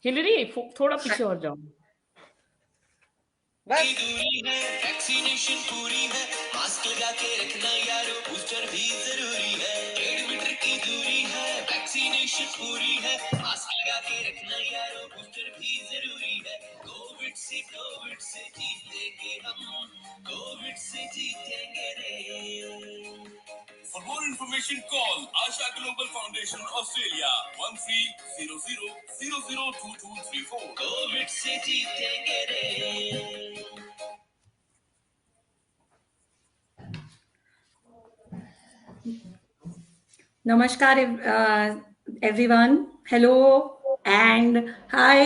Hillary थोड़ा पीछे और जाओ। बस दूरी है, वैक्सीनेशन पूरी है, मास्क लगा के रखना यारो, बूस्टर भी जरूरी है। 1.5 मीटर की दूरी है, वैक्सीनेशन पूरी है, मास्क लगा के रखना यारो, बूस्टर भी जरूरी है। कोविड से जीतेंगे हम, कोविड से जीतेंगे रे। For more information, call Asha Global Foundation Australia 1300002234। Covid से जीतेंगे रे। Namaskar, everyone. Hello and hi.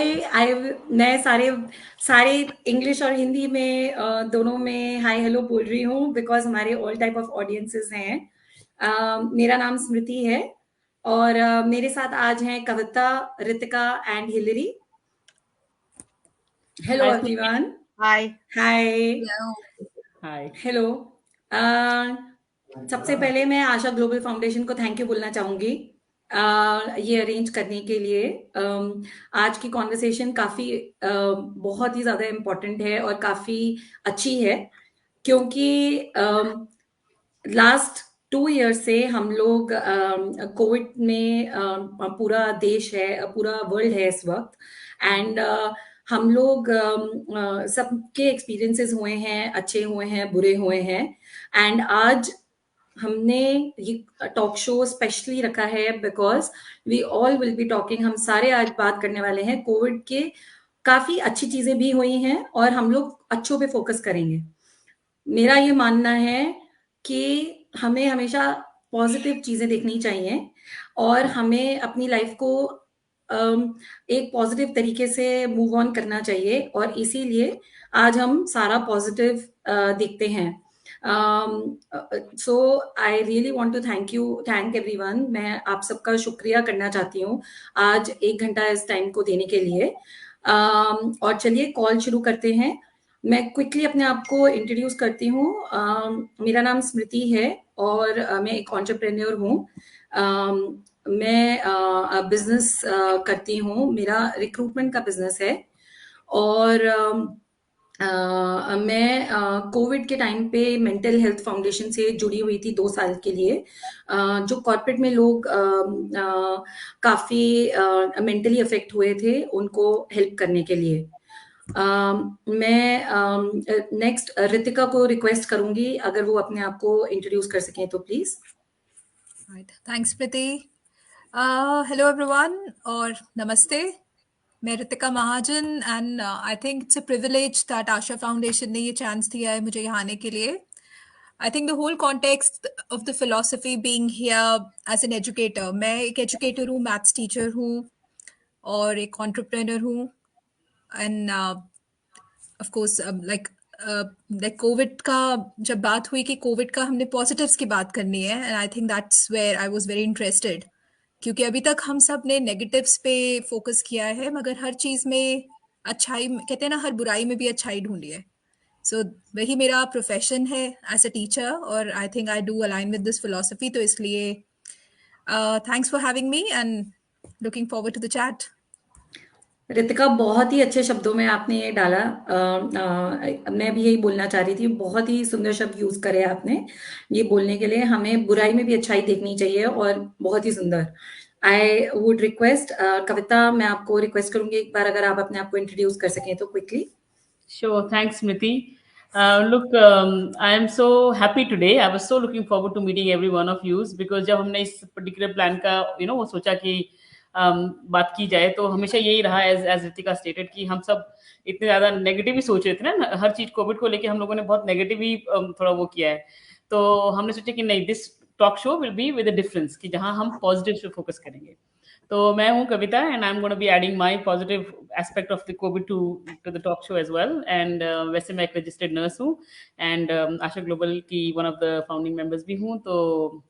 मैं सारे सारे इंग्लिश और हिंदी में दोनों में हाय हेलो बोल रही हूँ बिकॉज हमारे ऑल टाइप ऑफ ऑडियंसेस हैं. मेरा नाम स्मृति है और मेरे साथ आज हैं Kavita, Ritika and Hillary. Hello everyone. Hi hi. Hi. Hello. सबसे पहले मैं आशा ग्लोबल फाउंडेशन को थैंक यू बोलना चाहूँगी ये अरेंज करने के लिए. आज की कॉन्वर्सेशन काफ़ी बहुत ही ज़्यादा इम्पोर्टेंट है और काफ़ी अच्छी है क्योंकि लास्ट 2 ईयर से हम लोग कोविड में पूरा देश है, पूरा वर्ल्ड है इस वक्त एंड हम लोग सबके एक्सपीरियंसेस हुए हैं, अच्छे हुए हैं, बुरे हुए हैं एंड आज हमने ये टॉक शो स्पेशली रखा है because we all will be talking. हम सारे आज बात करने वाले हैं कोविड के. काफी अच्छी चीजें भी हुई हैं और हम लोग अच्छों पे फोकस करेंगे. मेरा ये मानना है कि हमें हमेशा पॉजिटिव चीजें देखनी चाहिए और हमें अपनी लाइफ को एक पॉजिटिव तरीके से मूव ऑन करना चाहिए और इसीलिए आज हम सारा पॉजिटिव देखते हैं. So I really want to thank everyone. मैं आप सबका शुक्रिया करना चाहती हूँ आज 1 घंटा इस टाइम को देने के लिए. और चलिए कॉल शुरू करते हैं. मैं क्विकली अपने आप को इंट्रोड्यूस करती हूँ. मेरा नाम स्मृति है और मैं एक एंटरप्रेन्योर हूँ. मैं बिजनेस करती हूँ. मेरा रिक्रूटमेंट का बिजनेस है और मैं कोविड के टाइम पे मेंटल हेल्थ फाउंडेशन से जुड़ी हुई थी 2 साल के लिए. जो कॉर्पोरेट में लोग काफ़ी मेंटली अफेक्ट हुए थे उनको हेल्प करने के लिए. मैं नेक्स्ट रितिका को रिक्वेस्ट करूंगी अगर वो अपने आप को इंट्रोड्यूस कर सकें तो please. Right. Thanks, Priti. Hello, everyone, or namaste. मैं Ritika Mahajan and I think it's a privilege that Asha foundation ने ये चांस दिया है मुझे यहाँ आने के लिए. I think the whole context of the philosophy being here as an educator. मैं एक एजुकेटर हूँ, मैथ्स टीचर हूँ और एक एंटरप्रेन्योर हूँ end of course like Covid का जब बात हुई कि कोविड का हमने पॉजिटिव्स की बात करनी है and I think that's where I was very interested क्योंकि अभी तक हम सब ने नेगेटिव्स पे फोकस किया है मगर हर चीज़ में अच्छाई, कहते हैं ना, हर बुराई में भी अच्छाई ढूंढी है. सो वही मेरा प्रोफेशन है एज अ टीचर और I think I do align with this philosophy. तो इसलिए thanks for having me and looking forward to the chat. Ritika बहुत ही अच्छे शब्दों में आपने ये डाला. मैं भी यही बोलना चाह रही थी. बहुत ही सुंदर शब्द यूज करे आपने ये बोलने के लिए. हमें बुराई में भी अच्छाई देखनी चाहिए और बहुत ही सुंदर. आई वुड रिक्वेस्ट कविता, मैं आपको रिक्वेस्ट करूंगी एक बार अगर आप अपने आप को इंट्रोड्यूस कर सकें तो quickly. Sure. Thanks, Smriti. Look, I am so happy today. I was so looking forward to meeting every one of you because जब हमने इस particular plan का वो सोचा कि बात की जाए तो हमेशा यही रहा as रितिका stated कि हम सब इतने ज़्यादा नेगेटिव ही सोच रहे थे ना. हर चीज़ कोविड को लेके हम लोगों ने बहुत नेगेटिव ही थोड़ा वो किया है. तो हमने सोचा कि नहीं, this talk show will be with a difference कि जहाँ हम पॉजिटिव पे फोकस करेंगे. तो मैं हूँ Kavita and I am gonna be adding my positive aspect of the covid to the talk show as well. And वैसे मैं एक रजिस्टर्ड नर्स हूँ एंड आशा ग्लोबल की one of the founding members भी हूँ. तो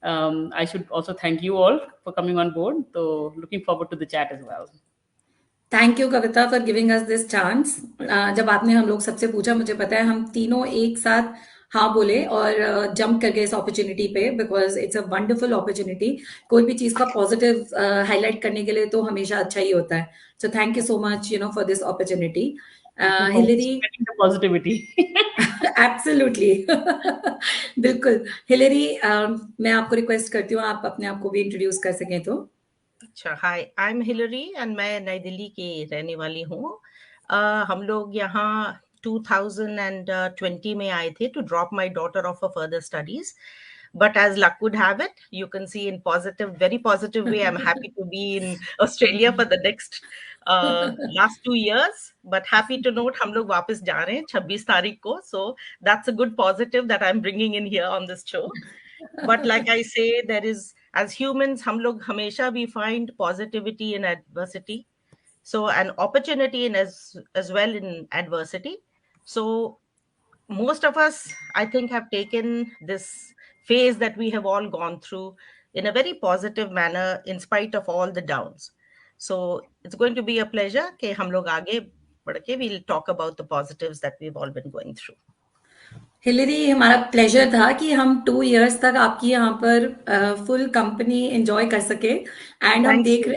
I should also thank you all for coming on board. So looking forward to the chat as well. Thank you Kavita for giving us this chance. जब आपने हम लोग सबसे पूछा, मुझे पता है हम तीनों एक साथ हाँ बोले और जंप कर गए इस अपॉर्चुनिटी पे, because it's a wonderful opportunity. कोई भी चीज का पॉजिटिव हाईलाइट करने के लिए तो हमेशा अच्छा ही होता है। So thank you so much for this opportunity. Looking forward to Hillary, spreading the positivity. Absolutely. बिल्कुल। हिलरी, मैं आपको रिक्वेस्ट करती हूँ, आप अपने आप को भी इंट्रोड्यूस कर सकें तो। अच्छा, हाय, आई एम हिलरी एंड मैं नई दिल्ली की रहने वाली हूँ। हम लोग यहाँ 2020 में आए थे to drop my daughter off a further studies, but as luck would have it, you can see in positive, very positive way, I'm happy to be in Australia for the next last 2 years. But happy to note हम लोग वापस जा रहे हैं 26 तारीख को, so that's a good positive that I'm bringing in here on this show. But like I say, there is, as humans, हम लोग हमेशा we find positivity in adversity, so an opportunity in as well in adversity. So most of us, I think, have taken this phase that we have all gone through in a very positive manner in spite of all the downs. So it's going to be a pleasure कि हम लोग आगे बढ़ के we'll talk about the positives that we've all been going through. Hillary, हमारा pleasure था कि हम 2 इयर्स तक आपकी यहाँ पर फुल कंपनी एंजॉय कर सके, एंड हम Thank देख you.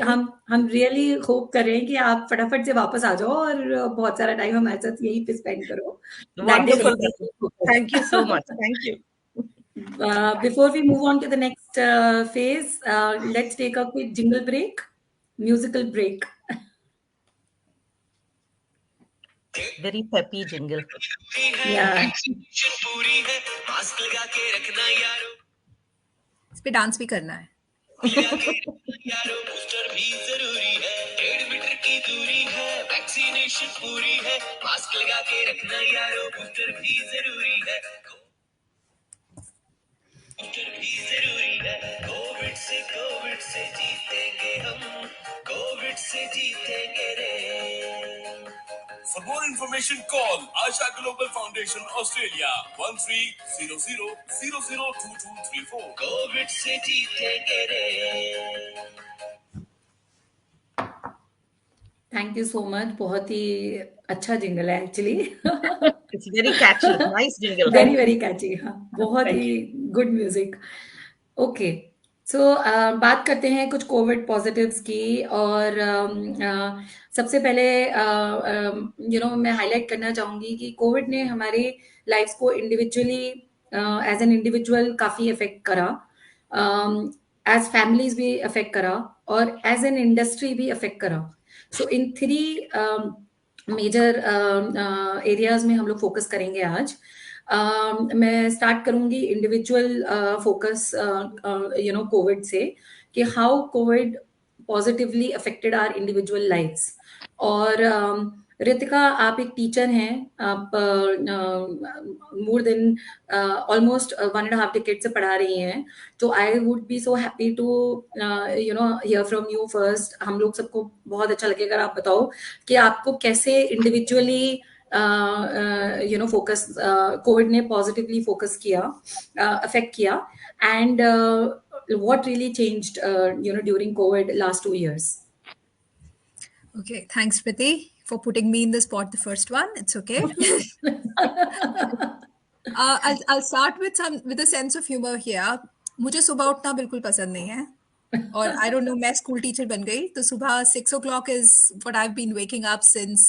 हम रियली होप कर रहे हैं कि आप फटाफट से वापस आ जाओ और बहुत सारा टाइम हमारे साथ यहीं पे स्पेंड करो। Wonderful. Thank you so much. Thank you. Before we move on to the next phase, let's take a quick jingle break, musical break. Very peppy jingle. Yeah. पूरी है, मास्क लगा के रखना यारो, इस पे डांस भी करना है। लगा के रखना यारो, बूस्टर भी जरूरी है, 1.5 मीटर की दूरी है, वैक्सीनेशन पूरी है, मास्क लगा के रखना यारो, बूस्टर भी जरूरी है, बूस्टर भी जरूरी है, कोविड से जीतेंगे हम, कोविड से जीतेंगे रे। For more information, call Asha Global Foundation Australia 1300002234. Covid से जीतेंगे रे। थैंक यू सो मच, बहुत ही अच्छा जिंगल है actually. It's very catchy. Nice jingle. Very very catchy, हाँ, बहुत Thank ही गुड म्यूजिक। ओके, सो बात करते हैं कुछ कोविड पॉजिटिव्स की, और सबसे पहले मैं हाईलाइट करना चाहूँगी कि कोविड ने हमारी लाइफ्स को इंडिविजुअली एज एन इंडिविजुअल काफ़ी इफेक्ट करा, एज फैमिलीज भी इफेक्ट करा, और एज एन इंडस्ट्री भी इफेक्ट करा। सो इन 3 मेजर एरियाज में हम लोग फोकस करेंगे आज। मैं स्टार्ट करूंगी इंडिविजुअल फोकस कोविड से, कि how Covid positively affected our individual lifes. और रितिका, आप एक टीचर हैं, आप मोर देन ऑलमोस्ट 1.5 decade से पढ़ा रही हैं, तो I would be so happy to hear from you first. हम लोग सबको बहुत अच्छा लगेगा अगर आप बताओ कि आपको कैसे इंडिविजुअली फोकस कोविड ने पॉजिटिवली फोकस किया, अफेक्ट किया, and what really changed during COVID last 2 years. Okay, thanks, Priti, for putting me in the spot, the first one. It's okay. I'll start with a sense of humor here. मुझे सुबह उठना बिल्कुल पसंद नहीं है, और I don't know, मैं school teacher बन गई, तो सुबह 6 o'clock is what I've been waking up since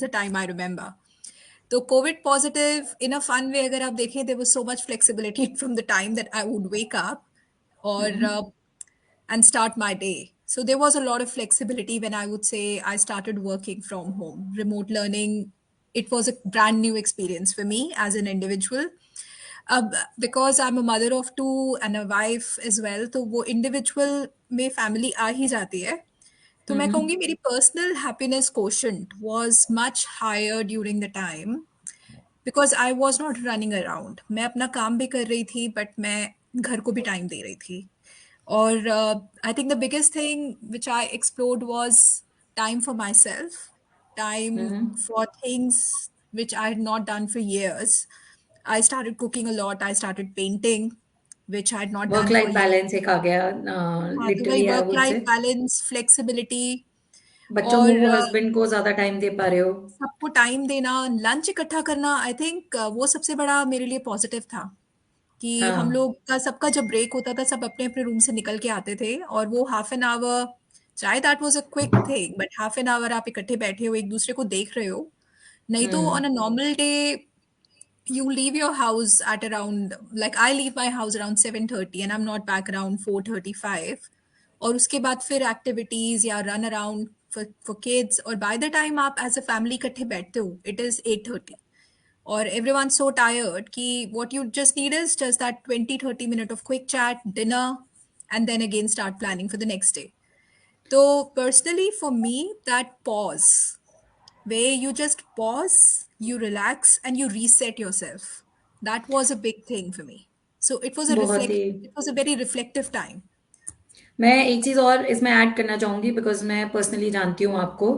the time I remember. तो Covid positive in a fun way अगर आप देखें, there was so much flexibility from the time that I would wake up or and start my day. So there was a lot of flexibility when I would say I started working from home. Remote learning, it was a brand new experience for me as an individual. Because I'm a mother of 2 and a wife as well, तो वो individual में family आ ही जाती है। तो मैं कहूँगी मेरी personal happiness quotient was much higher during the time because I was not running around. मैं अपना काम भी कर रही थी, but मैं घर को भी time दे रही थी। और I think the biggest thing which I explored was time for myself, time for things which I had not done for years. I started cooking a lot. I started painting, which I had not done for Work-life years. balance एक आ गया, हाँ, तो वही literally I would work-life say. balance, flexibility, बच्चों और को, husband को ज्यादा टाइम दे पा रहे हो? सबको टाइम देना, लंच इकट्ठा करना, आई थिंक वो सबसे बड़ा मेरे लिए पॉजिटिव था कि हम हाँ। लोग का सबका जब ब्रेक होता था सब अपने अपने रूम से निकल के आते थे और वो हाफ एन आवर, चाहे that was a quick thing, but half an hour आप इकट्ठे बैठे हो, एक दूसरे को देख रहे हो। नहीं तो on a normal day you leave your house at around, like I leave my house around 7:30 and I'm not back around 4:35, और उसके बाद फिर एक्टिविटीज या रन अराउंड फॉर किड्स, और बाय द टाइम आप एज अ फैमिली इकट्ठे बैठते हो it is 8:30 or everyone's so tired ki what you just need is just that 20-30 minute of quick chat, dinner, and then again start planning for the next day. So personally for me, that pause where you just pause, you relax, and you reset yourself. That was a big thing for me. So it was a बहुत ही, it was a very reflective time. मैं एक चीज और इसमें add करना चाहूंगी, because मैं personally जानती हूँ आपको।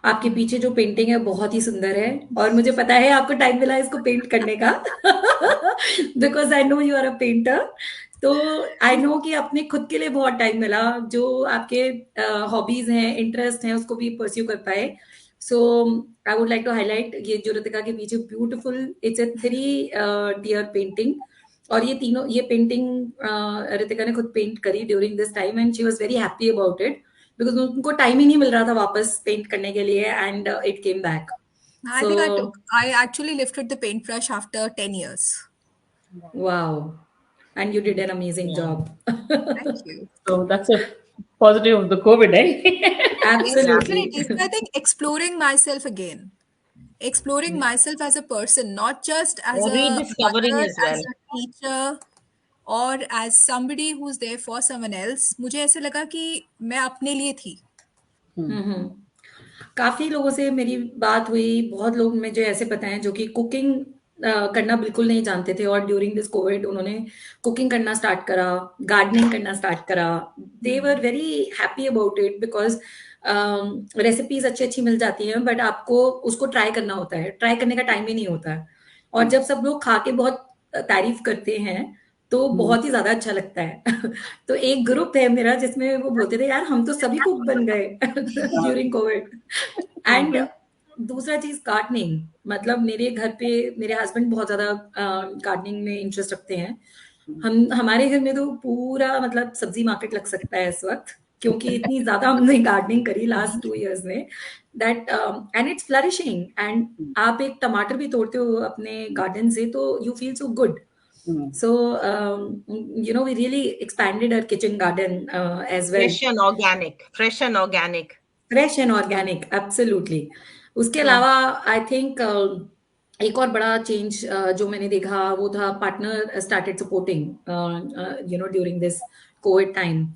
आपके पीछे जो पेंटिंग है बहुत ही सुंदर है, और मुझे पता है आपको टाइम मिला इसको पेंट करने का because I know you are a painter. तो आई नो कि अपने खुद के लिए बहुत टाइम मिला, जो आपके हॉबीज हैं, इंटरेस्ट हैं, उसको भी परस्यू कर पाए। So I would like to highlight ये जो रितिका के पीछे beautiful, it's a 3 tier painting. और ये तीनों, ये पेंटिंग रितिका ने खुद पेंट करी during this time, and she was very happy about it, because उनको टाइम ही नहीं मिल रहा था वापस पेंट करने के लिए, and it came back. I so think I actually lifted the paintbrush after 10 years. Wow, and you did an amazing job. Thank you. So that's a positive of the COVID, eh? Yes, absolutely. definitely. So I think exploring myself again, exploring myself as a person, not just as Or a rediscovering mother, as well. as a teacher, और as somebody who's there for someone else, मुझे ऐसे लगा कि मैं अपने लिए थी. काफी लोगों से मेरी बात हुई, बहुत लोग मुझे ऐसे पता है जो कि कुकिंग करना बिल्कुल नहीं जानते थे, और ड्यूरिंग दिस कोविड उन्होंने कुकिंग करना स्टार्ट करा, गार्डनिंग करना स्टार्ट करा। They were very happy about it, because recipes अच्छी अच्छी मिल जाती हैं, बट आपको उसको ट्राई करना होता है, ट्राई करने का टाइम ही नहीं होता है। और जब सब लोग खा के बहुत तारीफ करते हैं तो बहुत ही ज्यादा अच्छा लगता है तो एक ग्रुप है मेरा जिसमें वो बोलते थे, यार हम तो सभी कुक बन गए ड्यूरिंग कोविड। एंड दूसरा चीज गार्डनिंग, मतलब मेरे घर पे मेरे हस्बैंड बहुत ज्यादा गार्डनिंग में इंटरेस्ट रखते हैं। हमारे घर में तो पूरा मतलब सब्जी मार्केट लग सकता है इस वक्त, क्योंकि इतनी ज्यादा हमने गार्डनिंग करी लास्ट 2 years में, that and it's flourishing. And आप एक टमाटर भी तोड़ते हो अपने गार्डन से तो you feel so good. So, we really expanded our kitchen garden as well. Fresh and organic. Fresh and organic. Fresh and organic, absolutely. उसके अलावा आई थिंक एक और बड़ा चेंज जो मैंने देखा वो था, partner started supporting during this Covid time.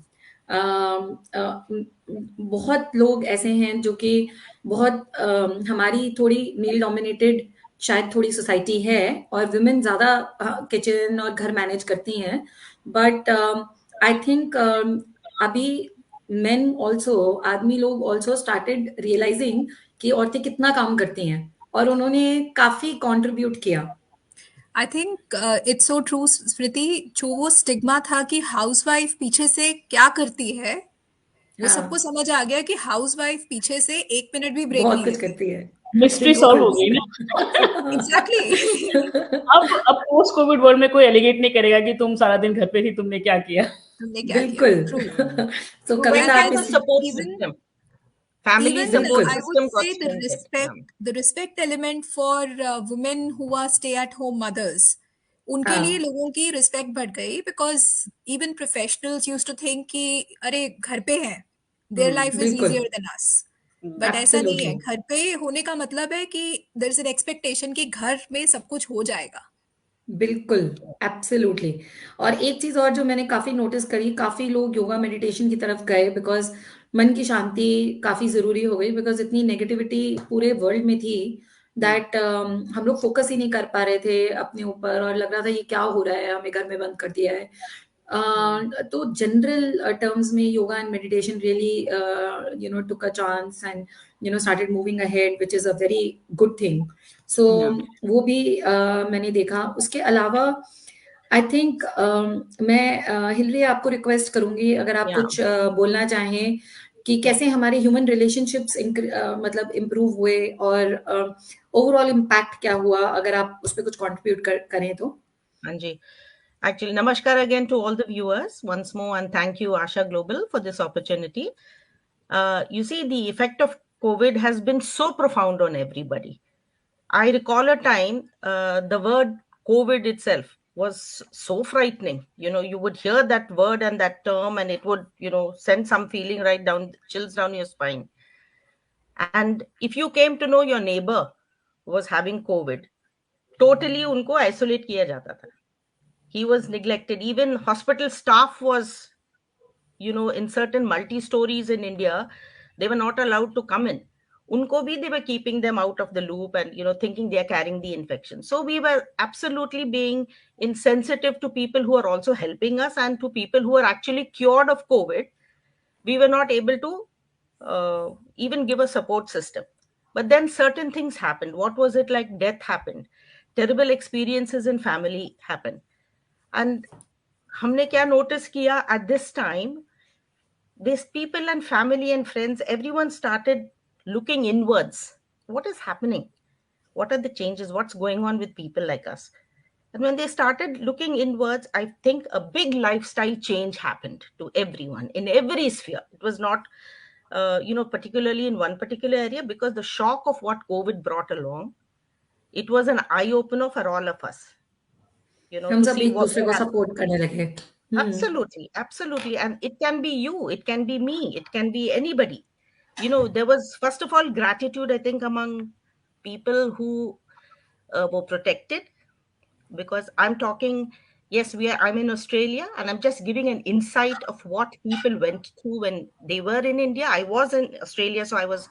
बहुत लोग ऐसे हैं जो कि बहुत हमारी थोड़ी मेल डोमिनेटेड शायद थोड़ी सोसाइटी है, और वुमेन ज्यादा किचन और घर मैनेज करती हैं, बट आई थिंक अभी मेन ऑल्सो, आदमी लोग ऑल्सो स्टार्टेड रियलाइजिंग कि औरतें कितना काम करती हैं, और उन्होंने काफी कंट्रीब्यूट किया। I think it's so true Smriti, जो वो स्टिग्मा था कि हाउसवाइफ पीछे से क्या करती है, वो सबको समझ आ गया कि हाउसवाइफ पीछे से 1 मिनट भी ब्रेक बहुत नहीं कुछ लेती. करती है, मिस्ट्री सॉल्व हो गई ना। एग्जैक्टली. अब पोस्ट कोविड वर्ल्ड में कोई एलिगेट नहीं करेगा कि तुम सारा दिन घर पे थी, तुमने क्या किया। तुमने क्या किया? बिल्कुल। True. तो Went कविता as आप a इस, support even system. Family even support I would system got say the strengthened. respect element for women who are stay at home mothers, उनके हाँ. लिए लोगों की रिस्पेक्ट बढ़ गई, because even professionals used to think कि अरे घर पे हैं, देयर लाइफ इज बिल्कुल, इजियर देन अस, बट ऐसा नहीं है. एब्सोल्युटली, घर पे होने का मतलब है कि देयर इज एन एक्सपेक्टेशन कि घर में सब कुछ हो जाएगा. बिल्कुल, एब्सोल्युटली। और एक चीज और जो मैंने काफी नोटिस करी, काफी लोग योगा मेडिटेशन की तरफ गए, बिकॉज मन की शांति काफी जरूरी हो गई, बिकॉज इतनी नेगेटिविटी पूरे वर्ल्ड में थी दैट हम लोग फोकस ही नहीं कर पा रहे थे अपने ऊपर, और लग रहा था ये क्या हो रहा है, हमें घर में बंद कर दिया है। तो जनरल टर्म्स में yoga and meditation really took a chance and started moving ahead, which is a very good thing. So वो भी मैंने देखा। उसके अलावा आई थिंक मैं हिलरी आपको रिक्वेस्ट करूंगी, अगर आप Yeah. कुछ बोलना चाहें कि कैसे हमारे ह्यूमन रिलेशनशिप्स मतलब इम्प्रूव हुए और ओवरऑल इम्पैक्ट क्या हुआ, अगर आप उस पर कुछ कंट्रीब्यूट करें तो। हाँ जी. Actually, namaskar again to all the viewers once more, and thank you, Asha Global, for this opportunity. You see, the effect of COVID has been so profound on everybody. I recall a time the word COVID itself was so frightening. You know, you would hear that word and that term, and it would, send some feeling right down, chills down your spine. And if you came to know your neighbor was having COVID, totally unko isolate kiya jata tha. He was neglected. Even hospital staff was, in certain multi-stories in India, they were not allowed to come in. Unko bhi, they were keeping them out of the loop and, thinking they are carrying the infection. So we were absolutely being insensitive to people who are also helping us, and to people who are actually cured of COVID. We were not able to even give a support system. But then certain things happened. What was it like? Death happened. Terrible experiences in family happened. And हमने क्या notice किया at this time, these people and family and friends, everyone started looking inwards. What is happening? What are the changes? What's going on with people like us? And when they started looking inwards, I think a big lifestyle change happened to everyone in every sphere. It was not, particularly in one particular area, because the shock of what COVID brought along, it was an eye opener for all of us. हम To सब see एक what दूसरे को support करने लगे. Absolutely, absolutely. And it can be you, it can be me, it can be anybody. There was, first of all, gratitude, I think, among people who were protected, because I'm talking, yes, I'm in Australia, and I'm just giving an insight of what people went through when they were in India. I was in Australia, so I was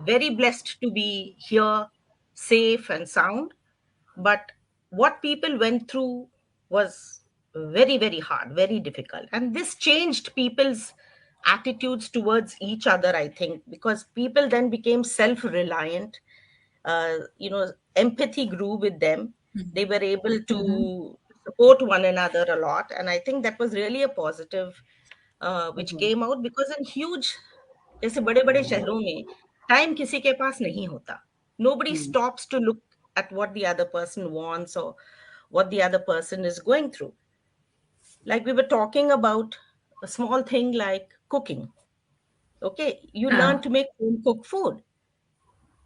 very blessed to be here, safe and sound. But what people went through was very, very hard, very difficult. And this changed people's attitudes towards each other, I think, because people then became self reliant. Empathy grew with them. They were able to support one another a lot. And I think that was really a positive which came out, because in huge, जैसे बड़े बड़े शहरों में time किसी के पास नहीं होता. Nobody stops to look at what the other person wants or what the other person is going through. Like we were talking about a small thing like cooking. Okay, you learn to make home cooked food.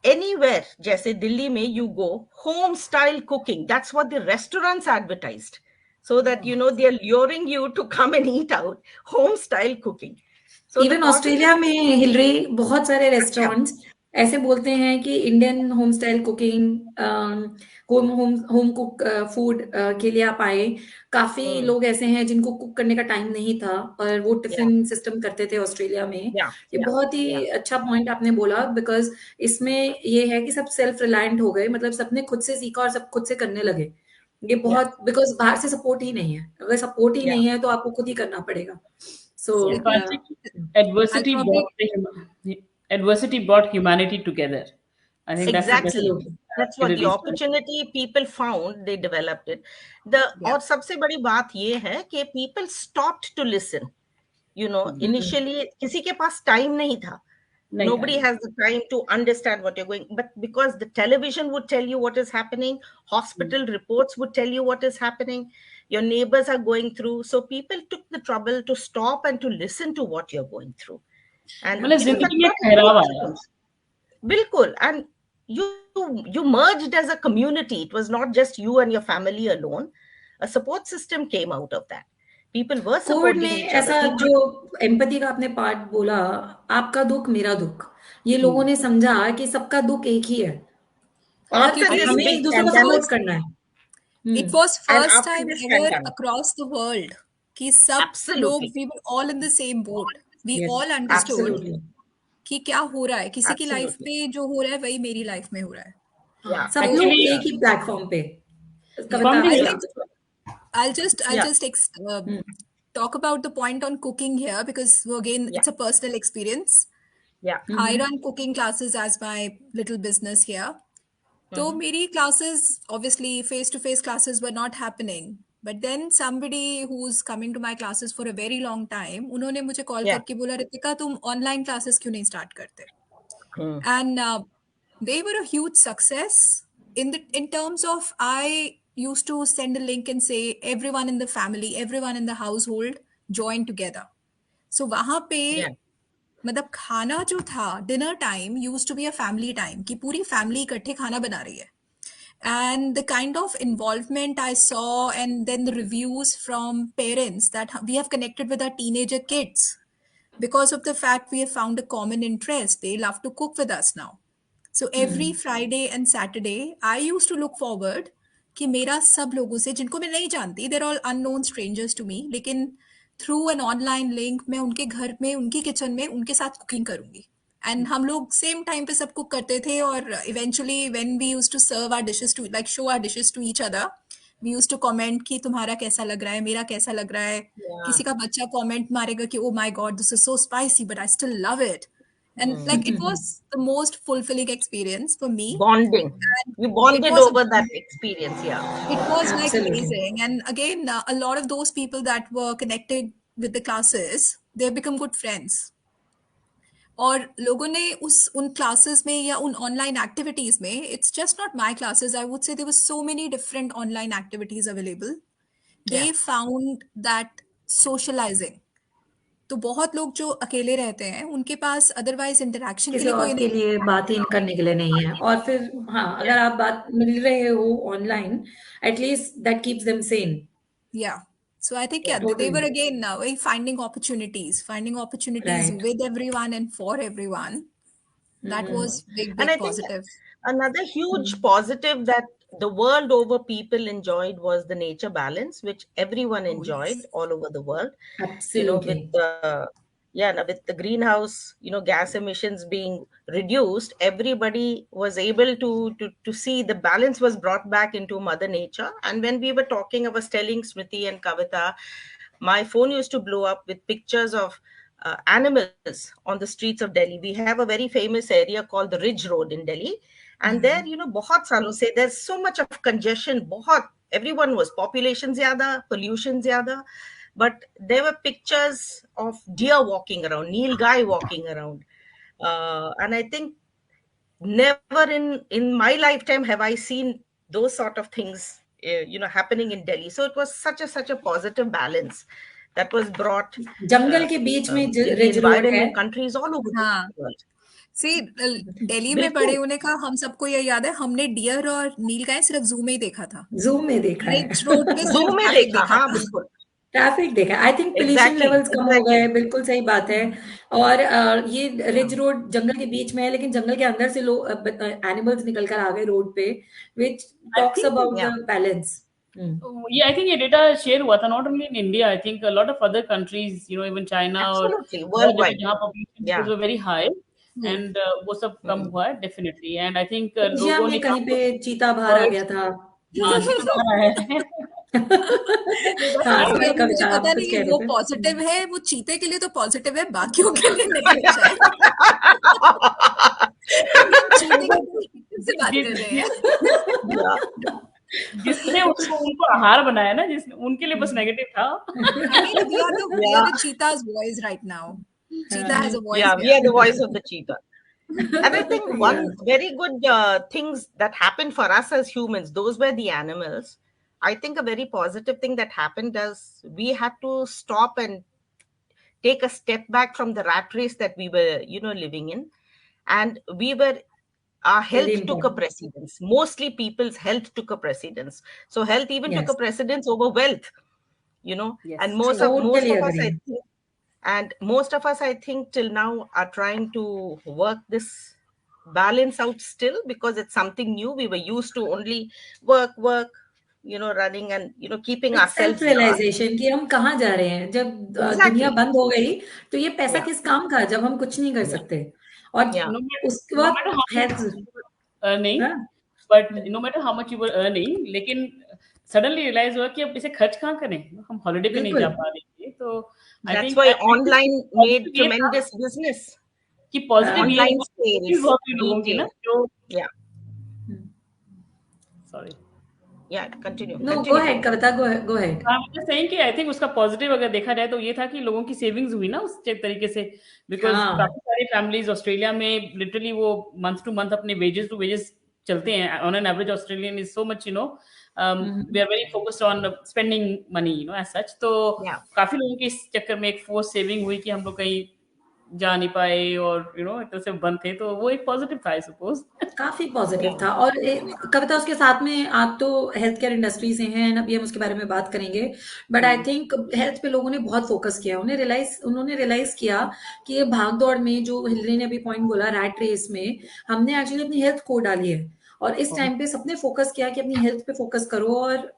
Anywhere, जैसे दिल्ली में, you go home style cooking. That's what the restaurants advertised, so that they are luring you to come and eat out. Home style cooking. So even Australia में Hillary बहुत सारे restaurants ऐसे बोलते हैं कि Indian home style cooking, home cook food के लिए आप आए. काफी लोग ऐसे हैं जिनको कुक करने का टाइम नहीं था और वो टिफिन सिस्टम करते थे ऑस्ट्रेलिया में. ये बहुत ही अच्छा पॉइंट आपने बोला, बिकॉज इसमें ये है कि सब सेल्फ रिलायंट हो गए, मतलब सबने खुद से सीखा और सब खुद से करने लगे. ये बहुत, बिकॉज बाहर से सपोर्ट ही नहीं है. अगर सपोर्ट ही नहीं है तो आपको खुद ही करना पड़ेगा. So adversity brought humanity together. I think exactly that's what the opportunity people found, they developed it. और सबसे बड़ी बात ये है कि people stopped to listen. Initially किसी के पास time नहीं था. Nobody has the time to understand what you're going, but because the television would tell you what is happening, hospital reports would tell you what is happening, your neighbors are going through, so people took the trouble to stop and to listen to what you're going through. And bilkul, and you merged as a community. It was not just you and your family alone. A support system came out of that. People were supporting each other. ऐसा जो empathy का आपने part बोला, आपका दुख मेरा दुख, ये लोगों ने समझा कि सबका दुख एक ही है और हमें एक दूसरे को सपोर्ट करना है. It was first time ever across the world कि सब लोग, we were all in the same boat. We all understood कि क्या हो रहा है. किसी की लाइफ में जो हो रहा है वही मेरी लाइफ में हो रहा है. सब लोग एक ही प्लेटफॉर्म पे. I'll just talk about the point on cooking here, because again it's a personal experience. I run cooking classes as my little business here. So मेरी classes, obviously face to face classes were not happening, But then somebody who's coming to my classes for a very long time, उन्होंने मुझे call Yeah. करके बोला, रितिका तुम online classes क्यों नहीं start करते? Hmm. And they were a huge success in terms of I used to send a link and say everyone in the family, everyone in the household join together. So वहाँ पे Yeah. मतलब खाना जो था, dinner time used to be a family time कि पूरी family इकट्ठे खाना बना रही है. And the kind of involvement I saw, and then the reviews from parents that we have connected with our teenager kids because of the fact we have found a common interest. They love to cook with us now. So every Friday and Saturday, I used to look forward कि मेरा सब लोगों से जिनको मैं नहीं जानती, they're all unknown strangers to me, लेकिन थ्रू एन ऑनलाइन लिंक मैं उनके घर में, उनकी किचन में उनके साथ कुकिंग करूंगी. एंड हम लोग सेम टाइम पे सब कुक करते थे, और eventually when we used to serve our dishes to like show our dishes to each other, we used to comment कि तुम्हारा कैसा लग रहा है, मेरा कैसा लग रहा है. Yeah. किसी का बच्चा कमेंट मारेगा कि oh my God this is so spicy but I still love it. And like it was the most fulfilling experience for me. Bonding. And We it bonded was over that experience. Yeah. it was like Absolutely. amazing. And again, a lot of those people that were connected with the classes, they've become good friends. और लोगों ने उन classes में या उन online activities में, it's just not my classes, I would say there were so many different online activities available. They found that socialising. तो बहुत लोग जो अकेले रहते हैं उनके पास अदरवाइज इंटरेक्शन के किसी लिए और कोई के नहीं. लिए बात ही करने के लिए नहीं है. और फिर हाँ, अगर आप बात मिल रहे हो online, at least that keeps them Sen. Yeah. So I think, Yeah, they totally. were again finding opportunities Right. with everyone and for everyone. That was big, and I big think positive. another huge positive that the world over people enjoyed was the nature balance, which everyone enjoyed yes. all over the world. Absolutely. With the greenhouse, gas emissions being reduced, everybody was able to see the balance was brought back into mother nature. And when we were talking, I was telling Smriti and Kavita, my phone used to blow up with pictures of animals on the streets of Delhi. We have a very famous area called the Ridge Road in Delhi, and there, बहुत सालों से there's so much of congestion. बहुत, everyone was population ज़्यादा, pollution ज़्यादा, but there were pictures of deer walking around, nilgai walking around, and I think never in my lifetime have I seen those sort of things happening in Delhi. So it was such a positive balance that was brought जंगल के बीच में in the ridge road है. environment countries all over the हाँ. world. See, Delhi में बिल्कुल. बड़े होने का हम सबको ये याद है, हमने डियर और नीलगाय सिर्फ जू में ही देखा था. जू में देखा है. रिच रोड पे जू सिर्फ में ट्रैफिक देखा, देखा हाँ था. बिल्कुल. ट्रैफिक देखा. I think pollution Exactly, levels कम हो exactly. गए. बिल्कुल सही बात है. और ये रिज रोड जंगल के बीच में है, लेकिन जंगल के अंदर से लोग एनिमल्स निकल कर आ गए रोड पे, which talks think, about yeah. the balance. Yeah, I think ये data share हुआ था not only in India. I think a lot of other countries, even China और Absolutely, बहुत जगह worldwide. जहाँ population Yeah. were very high, and वो सब कम हुआ है definitely. And I think Asia लोगों में ने कहीं पे चीता बाहर आ गया था. हाँ चीता बाहर आया है. हाँ, अभी sorry, मुझे कविता, आप पता कुछ नहीं कह वो रहे थे. पॉजिटिव है, वो चीते के लिए तो पॉजिटिव है, बाकियों के लिए नेगेटिव है. चीते की perspective से बात कर रहे हैं. Yeah. जिसने उनको आहार बनाया ना, जिसने उनके लिए बस नेगेटिव था. I mean, we are the cheetah's voice right now. Cheetah has a voice. Yeah, we here. are the voice of the cheetah. And I think one very good things that happened for us as humans, those were the animals. I think a very positive thing that happened is we had to stop and take a step back from the rat race that we were, living in. And our health Very took a important. precedence. Mostly people's health took a precedence. So health even Yes. took a precedence over wealth, Yes. and most Totally of us, agree. I think, and most of us, I think, till now are trying to work this balance out still, because it's something new. We were used to only work, running and, keeping एक ourselves. Self realisation कि हम कहाँ जा रहे हैं. जब दुनिया बंद हो गई तो ये पैसा Yeah. किस काम का, जब हम कुछ नहीं कर सकते. और Yeah. उसके No बाद matter how much you were earning, हाँ, but no matter how much you were earning, लेकिन suddenly realize हुआ कि अब इसे खर्च कहाँ करें, हम holiday पे नहीं बिल्कुल. जा पा रहे थे. तो I That's think why I think online made positive ये था tremendous business. कि positive ये Online हुआ sales, कि बहुत लोगों की ना retail. जो Yeah. sorry Yeah, continue. No, go Continue. ahead, Kavita. Go ahead. मैं saying कि आई थिंक उसका पॉजिटिव अगर देखा जाए तो ये था कि लोगों की सेविंग्स हुई ना उस तरीके से, बिकॉज हाँ. काफी सारी फैमिलीज ऑस्ट्रेलिया में लिटरली वो मंथ टू मंथ अपने वेजेस टू वेजेस चलते हैं. On an average Australian is so much we are very focused on spending money as such. तो Yeah. काफी लोगों के इस चक्कर में एक फोर्स सेविंग हुई कि हम लोग कहीं जा नहीं पाए और एक तरह से बंद थे, तो वो एक पॉजिटिव था आई सपोज. काफ़ी पॉज़िटिव था. और कविता, उसके साथ में आप तो हेल्थ केयर इंडस्ट्री से हैं, अभी हम उसके बारे में बात करेंगे. बट आई थिंक हेल्थ पे लोगों ने बहुत फ़ोकस किया. उन्होंने रियलाइज़ किया कि ये भाग-दौड़ में, जो हिलरी ने अभी पॉइंट बोला, रैट रेस में, हमने एक्चुअली अपनी हेल्थ खो डाली है. और इस टाइम पे सबने फ़ोकस किया कि अपनी हेल्थ पे फ़ोकस करो. और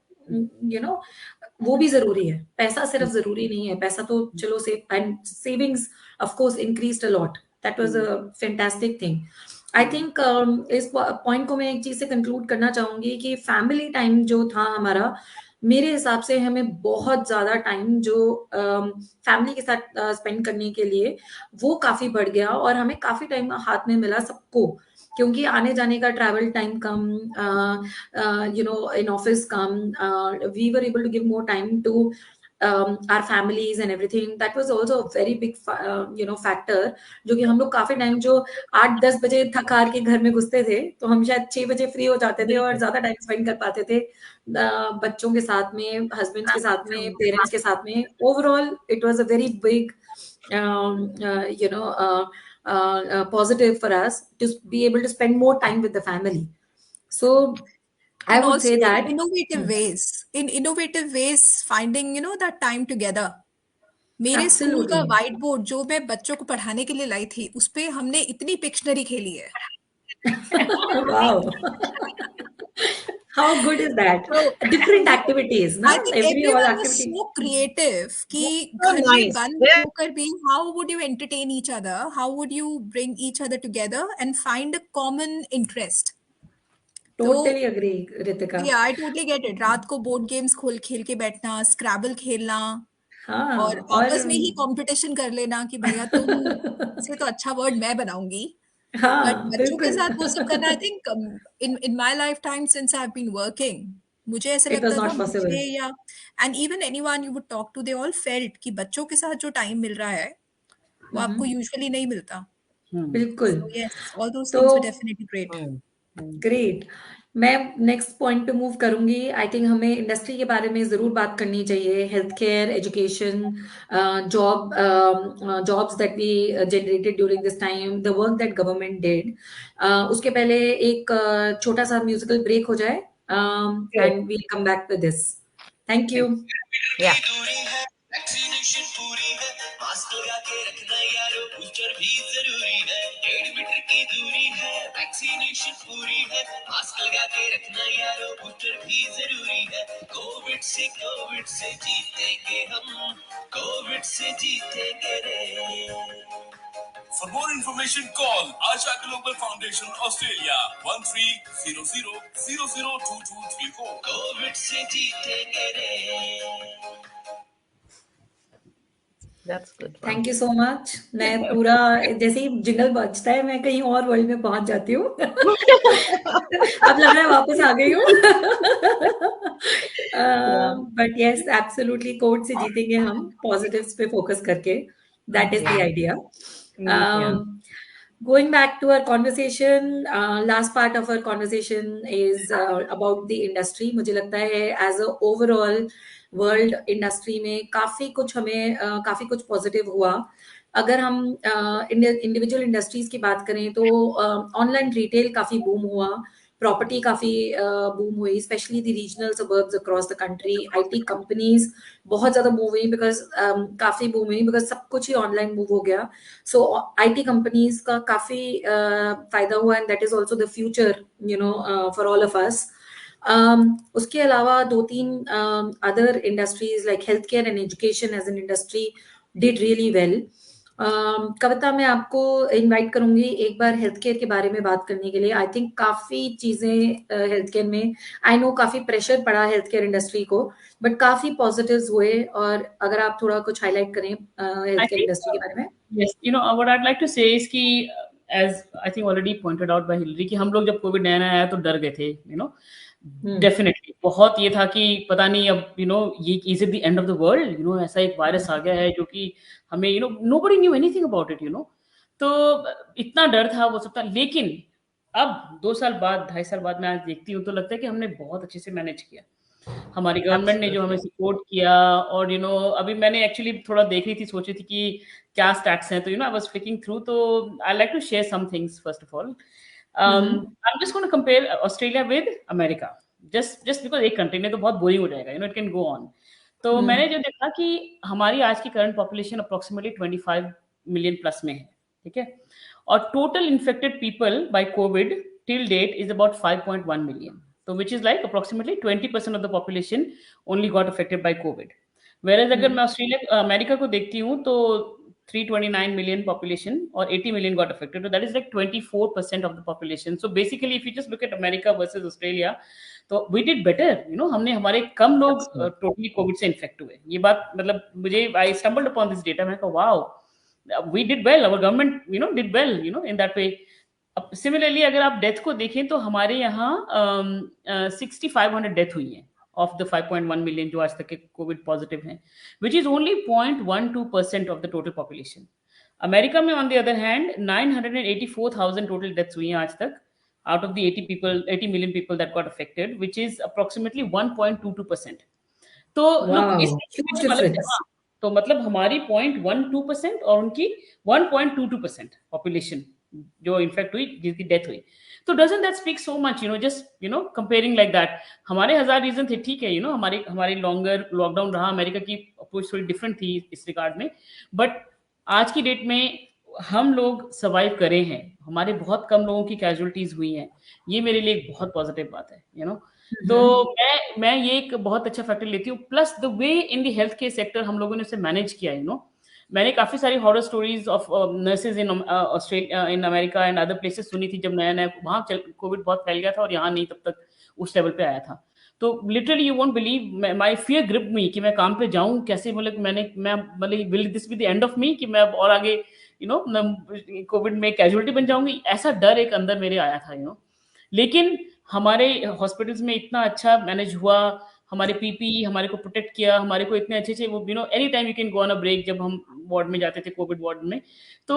वो भी ज़रूरी है. पैसा सिर्फ ज़रूरी नहीं है. पैसा तो चलो and savings of course increased a lot. That was a fantastic thing. I think इस पॉइंट को मैं एक चीज से कंक्लूड करना चाहूंगी कि फैमिली टाइम जो था हमारा, मेरे हिसाब से हमें बहुत ज्यादा टाइम जो फैमिली के साथ स्पेंड करने के लिए, वो काफी बढ़ गया. और हमें काफी टाइम हाथ में मिला सबको, क्योंकि आने जाने का ट्रैवल टाइम कम, इन ऑफिस कम, we were able to give more time to our families and everything. That was also a very big factor. जो कि हम लोग काफी टाइम, जो 8-10 बजे थक हार के घर में घुसते थे, तो हम शायद 6 बजे फ्री हो जाते थे और ज्यादा टाइम स्पेंड कर पाते थे बच्चों के साथ में, हस्बैंड्स के साथ में, पेरेंट्स के साथ में. Overall it was a very big positive for us to be able to spend more time with the family. So I And would also say in that innovative ways finding that time together. मेरे school का absolutely. White board जो मैं बच्चों को पढ़ाने के लिए लाई थी, उस पे हमने इतनी पिक्शनरी खेली है. Wow. How good is that? तो Different activities, na? I think Every all everyone was activity. So creative कि So घर में nice. बंद Yeah. होकर भी how would you entertain each other, how would you bring each other together and find a common interest. तो Totally agree, Ritika. या I totally get it. रात को बोर्ड गेम्स खोल खेल के बैठना, स्क्रैबल खेलना, और हाँ. और आपस में ही कंपटीशन कर लेना कि भैया तुम से तो अच्छा वर्ड मैं बनाऊंगी. बट हाँ, बच्चों के बिल्कुल. साथ वो सब करना, I think in my life time since I have been working, मुझे ऐसे It was लगता था not मुझे, possible. या and even anyone you would talk to, they all felt कि बच्चों के साथ जो टाइम मिल रहा है वो आपको यूजुअली नहीं मिलता. बिल्कुल. सो यस, ऑल दोस तो things were definitely great. Great. मैं नेक्स्ट पॉइंट पे मूव करूंगी. आई थिंक हमें इंडस्ट्री के बारे में जरूर बात करनी चाहिए. Health care, education, jobs that we generated during this time, the work that government did. उसके पहले एक छोटा सा म्यूजिकल ब्रेक हो जाए, and we'll come back with this. Thank you. Yeah. दूरी है, वैक्सीनेशन पूरी है, मास्क लगा के रखना यारो, बूस्टर भी जरूरी है. 1.5 मीटर की दूरी है, वैक्सीनेशन पूरी है, मास्क लगा के रखना यारो, बूस्टर भी जरूरी है. कोविड से जीतेंगे हम, कोविड से जीतेंगे रे. For more information, call Asha Global Foundation Australia 1300002234. Covid से जीतेंगे रे. That's good. Thank you so much. मैं पूरा, जैसे ही जिंगल बजता है, मैं कहीं और वर्ल्ड में पहुंच जाती हूँ. अब लग रहा है वापस आ गई हूँ. बट यस, एब्सोल्युटली, कोविड से जीतेंगे हम, पॉजिटिव्स पे फोकस करके. That is the idea. Going back to our conversation, last part of our conversation is about the industry. मुझे लगता है as a overall world industry में काफी कुछ पॉजिटिव हुआ. अगर हम इंडिविजुअल इंडस्ट्रीज की बात करें तो ऑनलाइन रिटेल काफी बूम हुआ, प्रॉपर्टी काफी बूम हुई, specially the regional suburbs across the country. IT companies बहुत ज्यादा मूव हुई बिकॉज काफी बूम हुई बिकॉज सब कुछ ही ऑनलाइन मूव हो गया. सो आईटी कंपनीज का काफी फायदा हुआ, and that is also the future for all of us. उसके अलावा 2-3 other industries like health care and education as an industry did really well. Kavita, मैं आपको इनवाइट करूंगी एक बार हेल्थ केयर के बारे में बात करने के लिए. आई थिंक काफी चीजें हेल्थ केयर में, आई नो काफी प्रेशर पड़ा हेल्थ केयर इंडस्ट्री को, बट काफी पॉजिटिव्स हुए. और अगर आप थोड़ा कुछ हाईलाइट करें हेल्थ केयर इंडस्ट्री के बारे में. Yes, what I'd like to say is कि as I think already pointed out by Hillary कि हम लोग जब कोविड नया नया आया तो डर गए थे. डेफिनेटली बहुत ये था कि पता नहीं अब ये is it the end of the world, ऐसा एक वायरस आ गया है जो कि हमें nobody knew anything about it, तो इतना डर था, वो सब था। लेकिन अब 2 साल बाद, 2.5 साल बाद मैं आज देखती हूँ तो लगता है कि हमने बहुत अच्छे से मैनेज किया। हमारी गवर्नमेंट ने जो हमें सपोर्ट किया, और अभी मैंने एक्चुअली थोड़ा देख रही थी, सोच रही थी कि क्या स्टैट्स हैं, तो आई वाज फ्लिकिंग थ्रू, तो I like to share some things first of all. I am just gonna compare Australia with America, just because एक कंट्री में तो बहुत बोरिंग हो जाएगा, इट कैन गो ऑन। तो मैंने जो देखा कि हमारी आज की current population approximately 25 million plus में है, ठीक है, और total infected people by Covid till date is about 5.1 million, so which is like approximately 20% of the population only got affected by COVID. Whereas अगर मैं ऑस्ट्रेलिया अमेरिका को देखती हूँ तो 329 million population और 80 million got affected, so that is like 24% of the population. So basically if you just look at America versus Australia, तो we did better, हमने हमारे कम लोग टोटली कोविड से इन्फेक्ट हुए। ये बात मतलब मुझे I stumbled upon this data, मैं कहा wow we did well, our government did well in that way. अब सिमिलरली अगर आप डेथ को देखें तो हमारे यहाँ 6500 डेथ हुई हैं ऑफ द 5.1 मिलियन जो आज तक के कोविड पॉजिटिव हैं, which is only 0.12% of the total population. America में on the other hand 984,000 total deaths हुई हैं आज तक out of the 80 million people that got affected, which is approximately 1.22%. तो look, तो मतलब हमारी 0.12% और उनकी 1.22% पॉपुलेशन जो इन्फेक्ट हुई, जिसकी डेथ हुई। तो doesn't that speak so much, just comparing like that. हमारे 1000 रीजन थे, ठीक है, हमारे लॉन्गर लॉकडाउन रहा, अमेरिका की अप्रोच थोड़ी डिफरेंट थी इस रिगार्ड में, बट आज की डेट में हम लोग सर्वाइव करे हैं, हमारे बहुत कम लोगों की कैजुअलिटीज हुई हैं, ये मेरे लिए एक बहुत पॉजिटिव बात है, तो मैं ये एक बहुत अच्छा फैक्टर लेती हूँ। Plus the way in the health care sector हम लोगों ने उसे मैनेज किया, मैंने काफी सारी horror stories of nurses in Australia, in America and other places सुनी थी, जब नया नया वहाँ कोविड बहुत फैल गया था और यहाँ नहीं तब तक उस लेवल पे आया था। तो literally you won't believe, my fear grip me कि मैं काम पे जाऊं कैसे, मतलब will this be the end of me, कि मैं और आगे कोविड में कैजुअलिटी बन जाऊंगी, ऐसा डर एक अंदर मेरे आया था, लेकिन हमारे हॉस्पिटल्स में इतना अच्छा मैनेज हुआ, हमारे पीपी हमारे को प्रोटेक्ट किया, हमारे को इतने अच्छे से वो any time you can go on a break, जब हम वार्ड में जाते थे कोविड वार्ड में। तो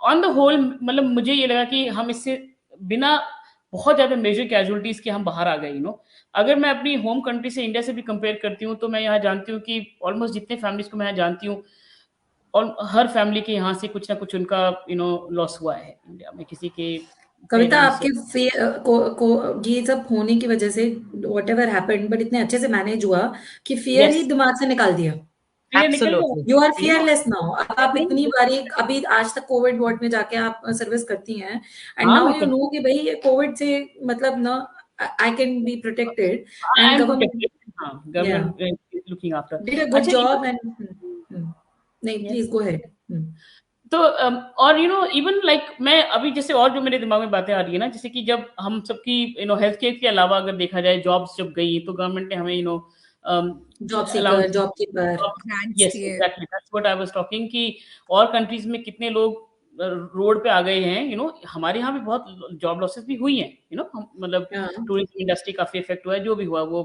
ऑन द होल मतलब मुझे ये लगा कि हम इससे बिना बहुत ज्यादा मेजर कैजुअलिटीज के हम बाहर आ गए। अगर मैं अपनी होम कंट्री से, इंडिया से भी कंपेयर करती हूँ, तो मैं यहाँ जानती हूँ कि ऑलमोस्ट जितने फैमिलीज को मैं यहाँ जानती हूँ, और हर फैमिली के यहाँ से कुछ ना कुछ उनका लॉस हुआ है इंडिया में, किसी के। कविता, आपके को ये सब होने की वजह से व्हाटएवर हैपेंड, बट इतने अच्छे से मैनेज हुआ कि फियर ही दिमाग से निकाल दिया। You are fearless now. आप इतनी बारी, अभी आज तक कोविड वार्ड में जाके आप सर्विस करती हैं, एंड नाउ यू नो कि भाई ये कोविड से मतलब ना I can be protected, and government looking after did a good job. And नहीं, प्लीज गो अहेड। तो और इवन लाइक मैं अभी जैसे और जो मेरे दिमाग में बातें आ रही है ना, जैसे कि जब हम सबकी हेल्थ केयर के अलावा अगर देखा जाए जॉब्स जब गई, तो गवर्नमेंट ने हमें job seeker, job keeper, yes exactly that's what I was talking, कि और कंट्रीज में कितने लोग रोड पे आ गए हैं। हमारे यहाँ भी बहुत जॉब लॉसेस भी हुई हैं, मतलब टूरिज्म इंडस्ट्री काफी इफेक्ट हुआ है, जो भी हुआ वो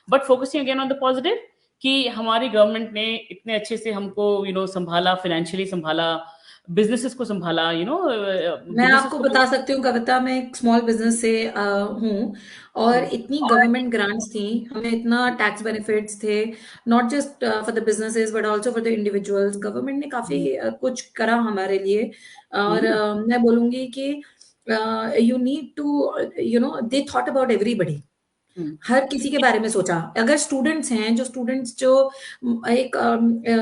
but focusing again on the positive, कि हमारी गवर्नमेंट ने इतने अच्छे से हमको संभाला, फाइनेंशियली संभाला, बिजनेसेस को संभाला। मैं आपको बता सकती हूँ कविता, मैं एक स्मॉल बिजनेस से हूँ, और इतनी गवर्नमेंट ग्रांट्स थी, हमें इतना टैक्स बेनिफिट्स थे, not just for the businesses but also for the individuals. Government ने काफी कुछ करा हमारे लिए, और मैं बोलूंगी कि you need to they thought about everybody, हर किसी के बारे में सोचा। अगर स्टूडेंट्स हैं, जो एक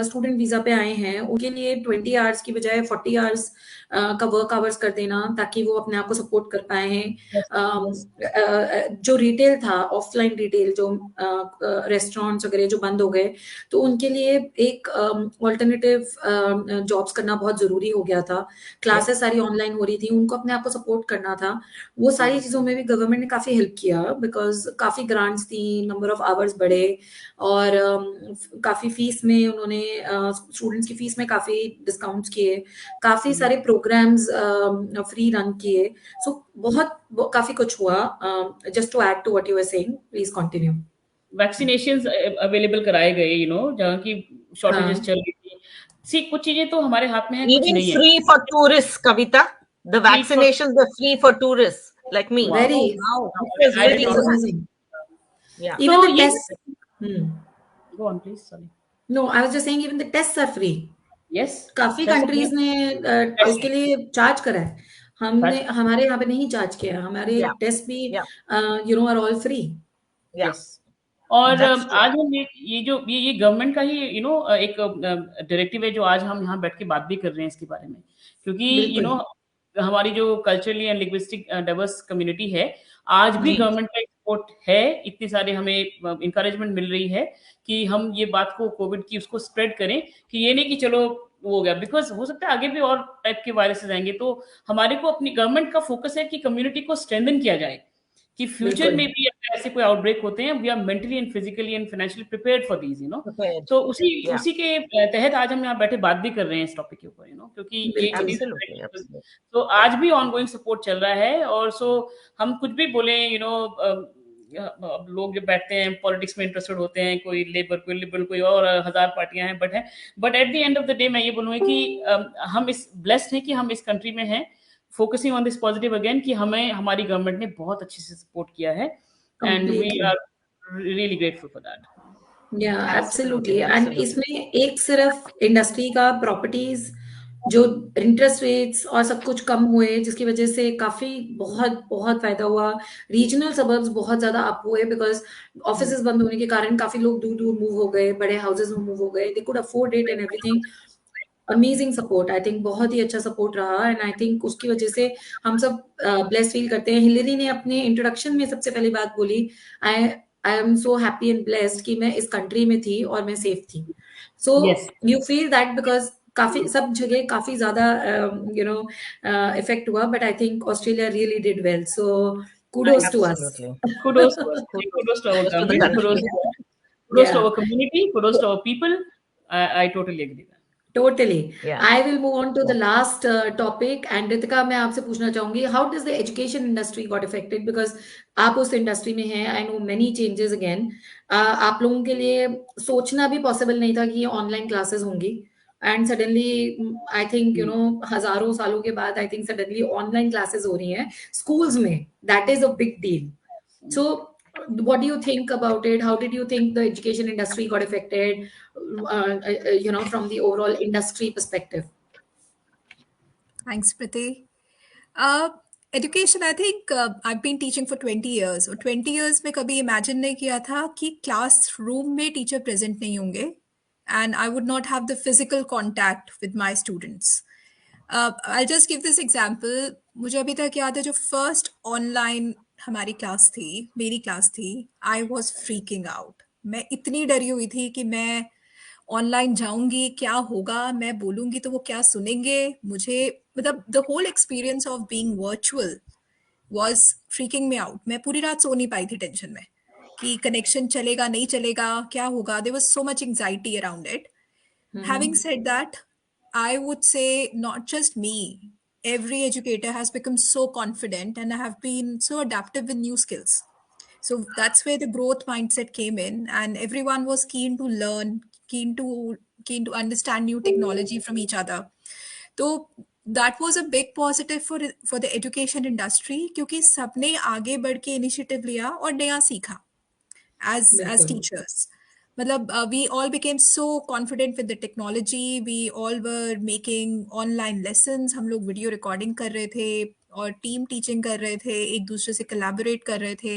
स्टूडेंट वीजा पे आए हैं, उनके लिए 20 आवर्स की बजाय 40 आवर्स का वर्क आवर्स कर देना, ताकि वो अपने आप को सपोर्ट कर पाए हैं। जो रिटेल था, ऑफलाइन रिटेल, जो रेस्टोरेंट्स वगैरह जो बंद हो गए, तो उनके लिए एक ऑल्टरनेटिव जॉब्स करना बहुत जरूरी हो गया था। क्लासेस सारी ऑनलाइन हो रही थी, उनको अपने आप को सपोर्ट करना था। वो सारी चीजों में भी गवर्नमेंट ने काफी हेल्प किया, बिकॉज काफी ग्रांट्स थी, नंबर ऑफ आवर्स बढ़े, और काफी फीस में उन्होंने स्टूडेंट्स की फीस में काफी डिस्काउंट्स किए, काफी सारे प्रोग्राम्स फ्री रन किए। सो काफी कुछ हुआ। Just to add to what you were saying, please continue. Vaccinations available कराए गए, जहाँ की शॉर्टेजेस हाँ चल रही थी। सी कुछ चीजें तो हमारे हाथ में है, कुछ Even नहीं है। free for tourists, Kavita. The free for vaccinations were free for tourists like me. Wow, very Wow. Which was I did very not that's good. amazing. Yeah. Even तो the ये tests. Hmm. Go on please, sorry. No, I was just saying even the tests are free. Yes, काफी test countries ने उसके लिए charge करा है. हमने fact, हमारे यहाँ पे नहीं चार्ज किया. हमारे Yeah. टेस्ट भी Yeah. Are all free. Yeah. Yes. और That's true. आज हम ये जो ये गवर्नमेंट का ही एक डायरेक्टिव है, जो आज हम यहाँ बैठ के बात भी कर रहे हैं इसके बारे में, क्योंकि बिल्कुल. हमारी जो culturally and linguistic diverse community है, आज भी जी। गवर्नमेंट का सपोर्ट है, इतनी सारे हमें इंकरेजमेंट मिल रही है कि हम ये बात को कोविड की उसको स्प्रेड करें, कि ये नहीं कि चलो वो हो गया, बिकॉज हो सकता है आगे भी और टाइप के वायरसेस आएंगे, तो हमारे को अपनी गवर्नमेंट का फोकस है कि कम्युनिटी को स्ट्रेंथन किया जाए, कि फ्यूचर बिल्कुल. में भी अगर ऐसे कोई आउटब्रेक होते हैं, we are mentally and physically and financially prepared for these, Prepared. तो उसी Yeah. उसी के तहत आज हम यहाँ बैठे बात भी कर रहे हैं इस टॉपिक के ऊपर, क्योंकि ये बिल्कुल. it is Absolutely. Absolutely. तो आज भी ऑनगोइंग सपोर्ट चल रहा है, और सो हम कुछ भी बोले, अब लोग जब बैठते हैं पॉलिटिक्स में इंटरेस्टेड होते हैं, कोई लेबर, कोई लिबरल, कोई और 1000 पार्टियां हैं, but at the end of the day मैं ये बोलूँगा कि हम इस ब्लेस्ड हैं कि हम इस कंट्री में हैं, focusing on this positive again, कि हमें हमारी गवर्नमेंट ने बहुत अच्छे से सपोर्ट किया है, and we Completely. Are really grateful for that. या Absolutely. एब्सोल्युटली. And Absolutely. इसमें एक सिर्फ इंडस्ट्री का प्रॉपर्टीज जो इंटरेस्ट रेट्स और सब कुछ कम हुए, जिसकी वजह से काफी बहुत बहुत फायदा हुआ. रीजनल सबर्ब्स बहुत ज्यादा अप हुए बिकॉज ऑफिसेज बंद होने के कारण काफी लोग दूर दूर मूव हो गए, बड़े हाउसेज में मूव हो गए. They could afford it and everything. Amazing support. I think बहुत ही अच्छा सपोर्ट रहा. एंड आई थिंक उसकी वजह से हम सब ब्लेस फील करते हैं. हिलरी ने अपने इंट्रोडक्शन में सबसे पहली बात बोली, I I am so happy and blessed कि मैं इस कंट्री में थी और मैं सेफ थी. सो Yes. You feel that because काफी सब जगह काफी ज्यादा इफेक्ट हुआ, but I think Australia really did well. So kudos to us. Absolutely. Kudos to us. Kudos. Kudos to our Kudos to the government. country. Kudos to Yeah. our community. Kudos to our people. I totally agree with that. Totally. Yeah. I will move on to the last topic. And Ritika, मैं आपसे पूछना चाहूंगी, how does the education industry got affected? Because आप उस industry में हैं. I know many changes again. आप लोगों के लिए सोचना भी पॉसिबल नहीं था कि ये ऑनलाइन क्लासेस होंगी. एंड सडनली आई थिंक हजारों सालों के बाद I think suddenly online classes हो रही हैं स्कूल्स में. That is a big deal. So what do you think about it? How did you think the education industry got affected, from the overall industry perspective? Thanks, Priti. Education, I think I've been teaching for 20 years. और 20 years में कभी imagine नहीं किया था कि classroom में teacher present नहीं होंगे, and I would not have the physical contact with my students. I'll just give this example. मुझे अभी तक याद है जो first online हमारी क्लास थी, मेरी क्लास थी, I was freaking out. मैं इतनी डरी हुई थी कि मैं ऑनलाइन जाऊंगी, क्या होगा, मैं बोलूंगी तो वो क्या सुनेंगे मुझे, मतलब the whole experience of being virtual was freaking me out. मैं पूरी रात सो नहीं पाई थी टेंशन में कि कनेक्शन चलेगा नहीं चलेगा, क्या होगा. There was so much anxiety around it. Having said that, I would say not just me, every educator has become so confident and have been so adaptive with new skills. So that's where the growth mindset came in, and everyone was keen to learn, keen to understand new technology from each other. So that was a big positive for the education industry, क्योंकि सबने आगे बढ़ के initiative लिया और नया सीखा as बिल्कुल. teachers. मतलब we all became so confident with the technology. We all were making online lessons. हम लोग वीडियो रिकॉर्डिंग कर रहे थे और टीम टीचिंग कर रहे थे, एक दूसरे से collaborate कर रहे थे.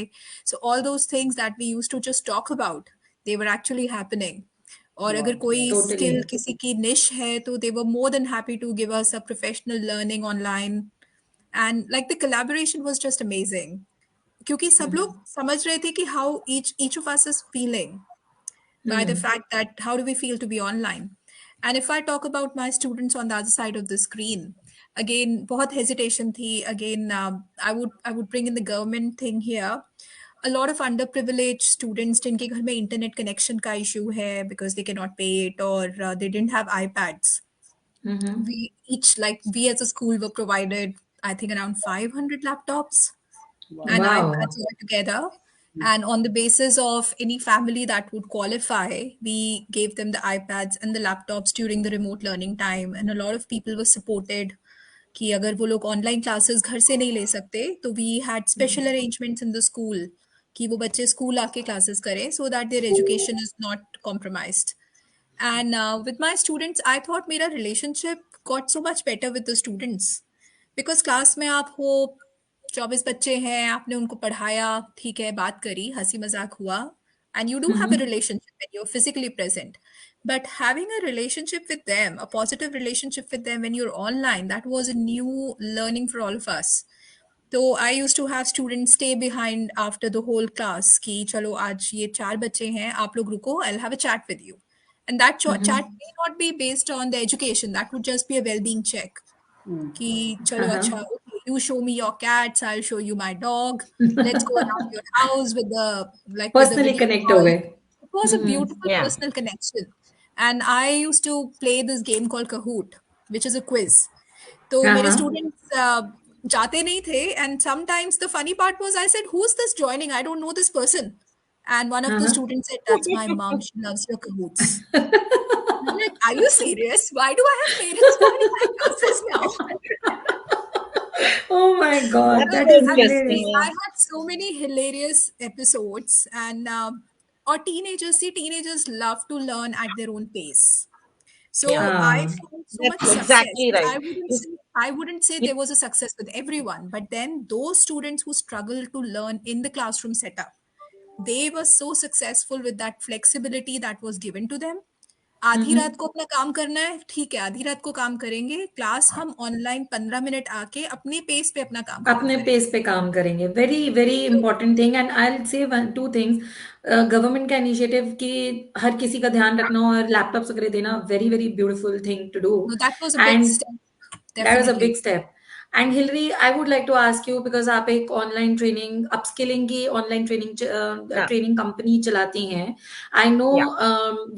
So all those things that we used to just talk about, they were actually happening. और अगर कोई Totally. स्किल किसी की निश है तो they were more than happy to give us a professional learning online. And like the collaboration was just amazing. क्योंकि सब लोग समझ रहे थे कि how each of us is feeling by the fact that how do we feel to be online. And if I talk about my students on the other side of the screen, again बहुत hesitation थी. Again I would bring in the government thing here. A lot of underprivileged students जिनके घर में internet connection का issue है because they cannot pay it, or they didn't have iPads. We as a school were provided, I think, around 500 laptops and Wow. iPads altogether. And on the basis of any family that would qualify, we gave them the iPads and the laptops during the remote learning time. And a lot of people were supported कि अगर वो लोग online classes घर से नहीं ले सकते तो we had special arrangements in the school कि वो बच्चे स्कूल आके क्लासेस करें so that their education is not compromised. And with my students, I thought मेरा relationship got so much better with the students. Because class में आप हो 24 बच्चे हैं, आपने उनको पढ़ाया, ठीक है, बात करी, हंसी मजाक हुआ, and you do have a relationship when you're physically present. But having a relationship with them, a positive relationship with them when you're online, that was a new learning for all of us. तो I used to have students stay behind after the whole class कि चलो आज ये 4 बच्चे हैं, आप लोग रुको, I'll have a chat with you. And that chat may not be based on the education, that would just be a well-being check. कि चलो अच्छा, okay, you show me your cats, I'll show you my dog. Let's go around your house with the Personally video connect call. over. It was a beautiful Yeah. personal connection. And I used to play this game called Kahoot, which is a quiz. तो मेरे students जाते नहीं थे, and sometimes the funny part was I said, who's this joining? I don't know this person. And one of the students said, that's my mom, she loves your Kahoots. I'm like, are you serious? Why do I have parents joining my classes now? Oh my God, That's that so is interesting. hilarious. I had so many hilarious episodes, and or teenagers love to learn at their own pace. So Yeah. I found so much That's success. exactly right. I wouldn't say there was a success with everyone, but then those students who struggled to learn in the classroom setup, they were so successful with that flexibility that was given to them. आधी रात को अपना काम करना है, ठीक है, आधी रात को काम करेंगे, क्लास हम ऑनलाइन 15 मिनट आके अपने पेस पे अपना काम अपने करेंगे. पेस पे काम करेंगे. Very very important thing. And I will say two things. Government का इनिशिएटिव कि हर किसी का ध्यान रखना और लैपटॉप्स वगैरह देना, very very beautiful thing to do. No, that was a big and step. that was a Definitely. big step. And Hillary, I would like to ask you, because आप एक ऑनलाइन ट्रेनिंग अपस्किलिंग की online training company चलाती हैं. I know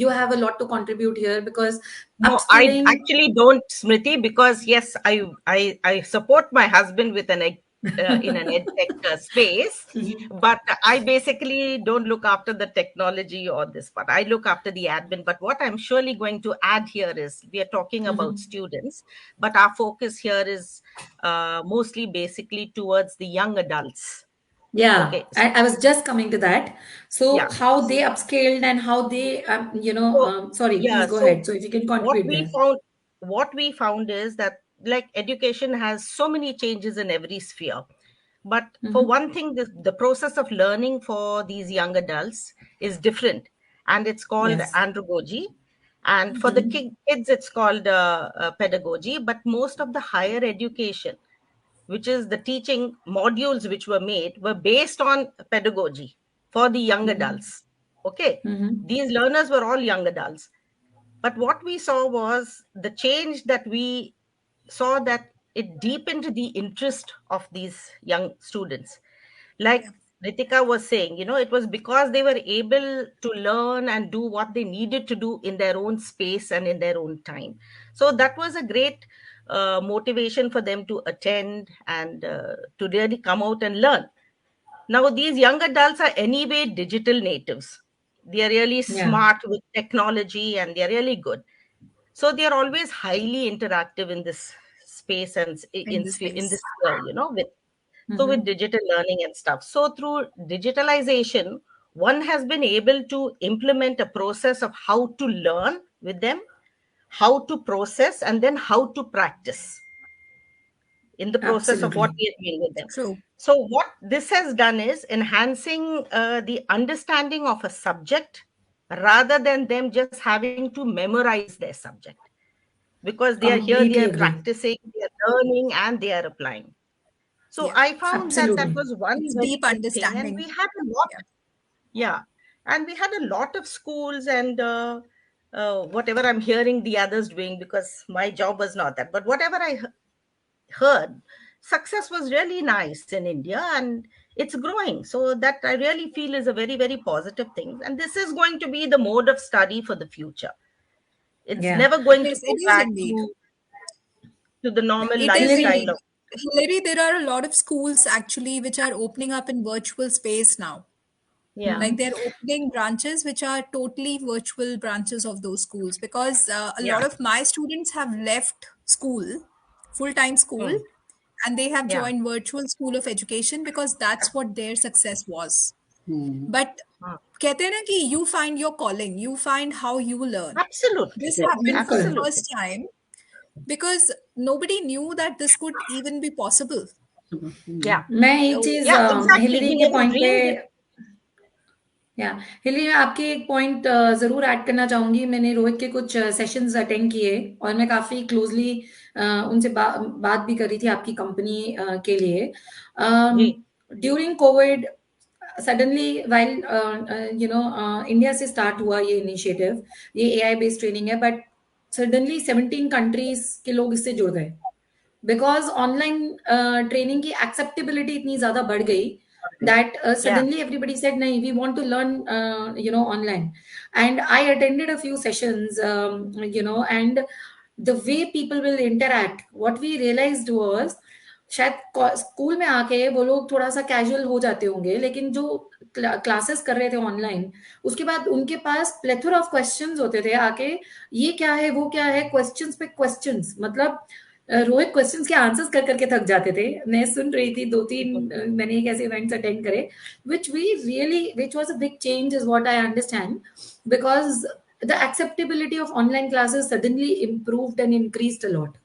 you have a lot to contribute here, because No, upskilling. I actually don't, Smriti, because yes, I support my husband with an in an edtech space, but I basically don't look after the technology or this part. I look after the admin. But what I'm surely going to add here is we are talking about students, but our focus here is mostly basically towards the young adults. Yeah, Okay. I was just coming to that. So Yeah. how they upscaled and how they, sorry, please go ahead. So if you can contribute there. What we found is that like education has so many changes in every sphere. But for one thing, the process of learning for these young adults is different. And it's called Yes. andragogy. And for the kids, it's called pedagogy. But most of the higher education, which is the teaching modules which were made, were based on pedagogy for the young adults. Okay. These learners were all young adults. But what we saw was the change that we saw, that it deepened the interest of these young students. Like Ritika was saying, it was because they were able to learn and do what they needed to do in their own space and in their own time. So that was a great motivation for them to attend and to really come out and learn. Now, these young adults are anyway digital natives. They are really smart with technology and they are really good. So they are always highly interactive in this space and in this with digital learning and stuff. So through digitalization, one has been able to implement a process of how to learn with them, how to process, and then how to practice in the process of what we are doing with them. True. So what this has done is enhancing the understanding of a subject rather than them just having to memorize their subject. Because they are here, they are practicing, they are learning, and they are applying. So I found that was one deep thing, understanding. and we had a lot. And we had a lot of schools and whatever I'm hearing the others doing, because my job was not that. But whatever I heard, success was really nice in India, and it's growing. So that I really feel is a very, very positive thing. And this is going to be the mode of study for the future. It's never going to go back to the normal lifestyle. Hillary, there are a lot of schools actually which are opening up in virtual space now. Yeah. Like they're opening branches which are totally virtual branches of those schools, because a Yeah. lot of my students have left school, full-time school, Hmm. and they have Yeah. joined virtual school of education because that's what their success was. Hmm. But Hmm. कहते हैं ना कि you find your calling, you find how you learn. Absolutely. This Yeah. happened for the Absolutely. first time because nobody knew that this could even be possible. Yeah. मैं एक So, चीज Yeah, exactly. Hillary We के never point पे, dreamed it. या Hillary मैं आपके एक point जरूर ऐड करना चाहूंगी. मैंने रोहित के कुछ सेशंस अटेंड किए और मैं काफी क्लोजली उनसे बात भी करी थी आपकी कंपनी के लिए. जी. During covid suddenly while India से स्टार्ट हुआ ये इनिशिएटिव, ये एआई बेस्ड ट्रेनिंग है, बट सडनली 17 कंट्रीज के लोग इससे जुड़ गए बिकॉज ऑनलाइन ट्रेनिंग की एक्सेप्टेबिलिटी इतनी ज्यादा बढ़ गई that suddenly everybody said nahi, we want to learn online. And I attended a few sessions, and the way people will interact, what we realized was शायद स्कूल में आके वो लोग थोड़ा सा कैजुअल हो जाते होंगे, लेकिन जो क्लासेस कर रहे थे ऑनलाइन, उसके बाद उनके पास प्लेथर ऑफ क्वेश्चंस होते थे आके, ये क्या है वो क्या है, क्वेश्चंस पे क्वेश्चंस. मतलब रोहित क्वेश्चंस के आंसर्स कर करके थक जाते थे. मैं सुन रही थी 2-3 मैंने एक ऐसे इवेंट्स अटेंड करे which was a big change is what I understand, because the acceptability of online classes suddenly improved and increased a lot.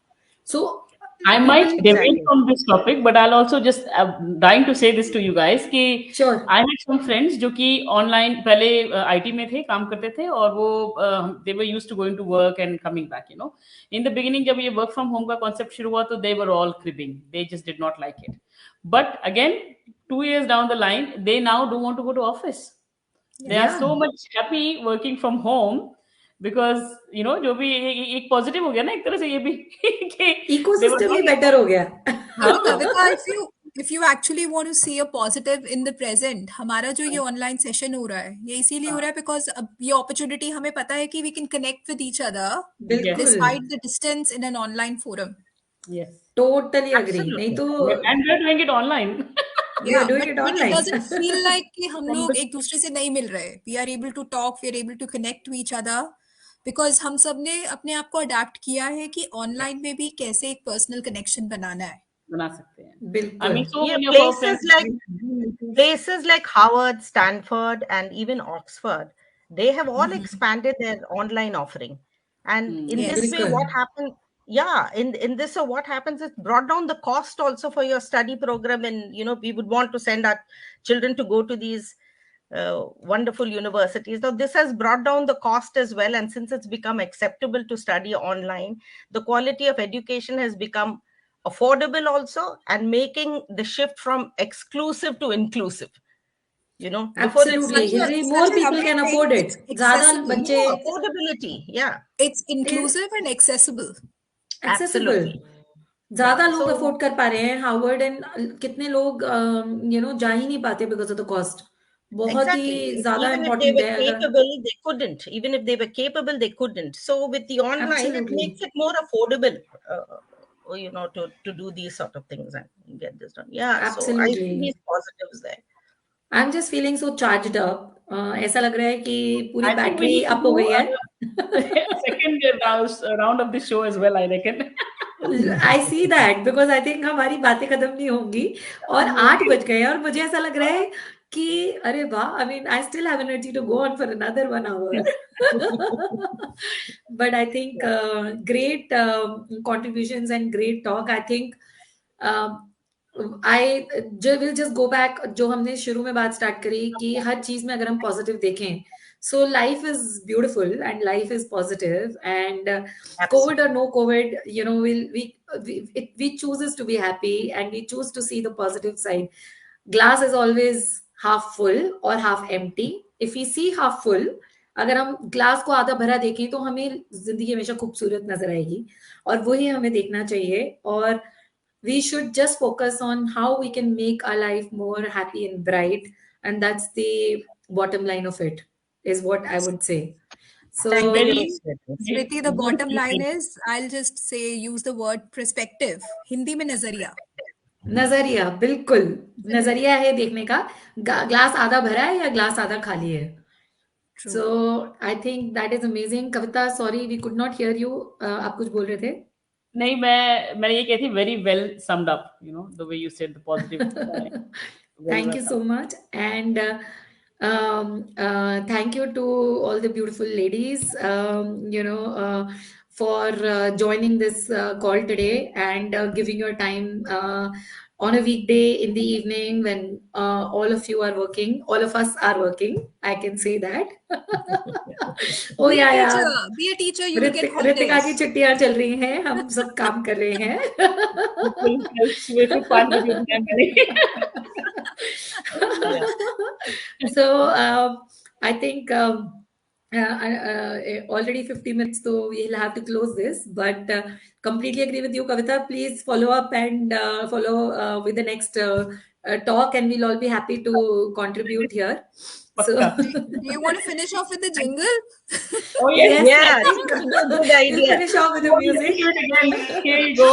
So I might people, deviate Exactly. from this topic, but I'll also just dying to say this to you guys कि sure, I had some friends जो कि online पहले IT में थे, काम करते थे, और वो they were used to going to work and coming back, you know. In the beginning जब ये work from home का concept शुरू हुआ तो they were all cribbing, they just did not like it. But again, 2 years down the line, they now do want to go to office. They are yeah, so much happy working from home because you know जो भी एक positive हो गया ना एक तरह से ये भी कि they were ecosystem he not. Better हो गया. So Kavita, if you actually want to see a positive in the present, हमारा जो ये online session हो रहा है, ये इसीलिए हो रहा है because अब ये opportunity हमें पता है कि we can connect with each other बिल्कुल, despite the distance in an online forum. Yes. Totally agree. नहीं Absolutely. तो And we're doing it online. we are Yeah, doing but it it online. doesn't feel like कि हम From लोग the एक दूसरे से नहीं मिल रहे. We are able to talk, we are able to connect to each other because हम सब ने अपने आप को adapt किया है कि online में भी कैसे एक personal connection बनाना है. बना सकते हैं. I बिल्कुल. mean, so Yeah, many of our places friends. places like Harvard, Stanford, and even Oxford, they have all expanded their online offering. And in Yes. this way, बिल्कुल. what happened? Yeah, in this way, what happens is brought down the cost also for your study program, and we would want to send our children to go to these wonderful universities. Now, this has brought down the cost as well, and since it's become acceptable to study online, the quality of education has become affordable also, and making the shift from exclusive to inclusive. Before It's this Absolutely, such a Hillary, it's more such a people lovely can thing. afford it. It's ज्यादा accessible. बच्चे affordability, yeah, It's inclusive and accessible. accessible, absolutely, ज्यादा yeah. लोग So afford कर पा रहे हैं. Harvard and कितने लोग जा ही नहीं पाते बिकॉज ऑफ द कॉस्ट. बहुत ही exactly, ज्यादा even if they important were है अगर. capable, they couldn't. Even if they were capable, they couldn't. So with the online, it Absolutely, makes it more affordable, to do these sort of things and get this done. Yeah, so I see absolutely. these positives there. I am just feeling so charged up. ऐसा लग रहा है कि पूरी I think we battery need to up हो do गई है. a second round of this show as well, I reckon. I see that because I think हमारी बातें खत्म नहीं होंगी और 8 बज गए हैं और मुझे ऐसा लग रहा है कि अरे वाह, I mean I still have energy to go on for another 1 hour. But I think great contributions and great talk. I think I will just go back जो हमने शुरू में बात स्टार्ट करी कि हर चीज में अगर हम पॉजिटिव देखें, so life is beautiful and life is positive, and COVID or no COVID, we chooses to be happy and we choose to see the positive side. Glass is always half full or half empty. If we see half full, अगर हम glass को आधा भरा देखें तो हमें जिंदगी हमेशा खूबसूरत नजर आएगी और वही हमें देखना चाहिए. और we should just focus on how we can make our life more happy and bright, and that's the bottom line of it, is what I would say. So Thank you, Very Smriti. Smriti, the good bottom line thinking. is, I'll just say, use the word perspective. Hindi में नजरिया. नजरिया, बिल्कुल नजरिया है देखने का, glass आधा भरा है या ग्लास आधा खाली है. True. So I think that is amazing. Kavita, sorry we could not hear you. आप कुछ बोल रहे थे? नहीं, मैंने ये कही थी, very well summed up, the way you said the positive. Very Thank well you summed. so much. And thank you to all the beautiful ladies, for joining this call today and giving your time on a weekday in the evening when all of you are working. All of us are working. I can say that. Oh Be a yeah, teacher. yeah. Be a teacher. You will get Ritika की holidays. छुट्टियां चल रही हैं, हम सब काम कर रहे हैं. बिल्कुल, कल सुबह फिर 5 बजे उठना है मैंने. So I think already 50 minutes, so we'll have to close this. But completely agree with you, Kavita. Please follow up and follow with the next talk, and we'll all be happy to contribute here. So पक्का. Do you want to finish off with the jingle? Oh yes. yes, Yeah, I think good we'll idea. finish off with the Oh, yes, music. do it again. Here you go.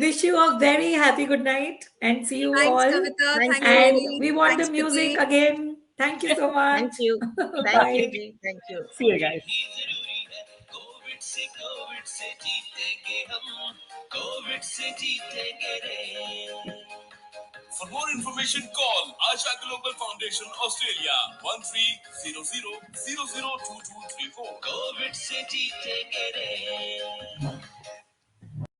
Wish you a very happy good night and see you Thanks, all. Kavita. Thank Thanks, you. And Priti. we want Thanks, the music Priti. again. Thank you so much. Thank you. Thank Bye. you, Ji. Thank you. See you guys. जरूरी है Covid से जीतेंगे हम, Covid से जीतेंगे रे. For more information, call Asha Global Foundation Australia 1300 002234. Covid से जीतेंगे रे.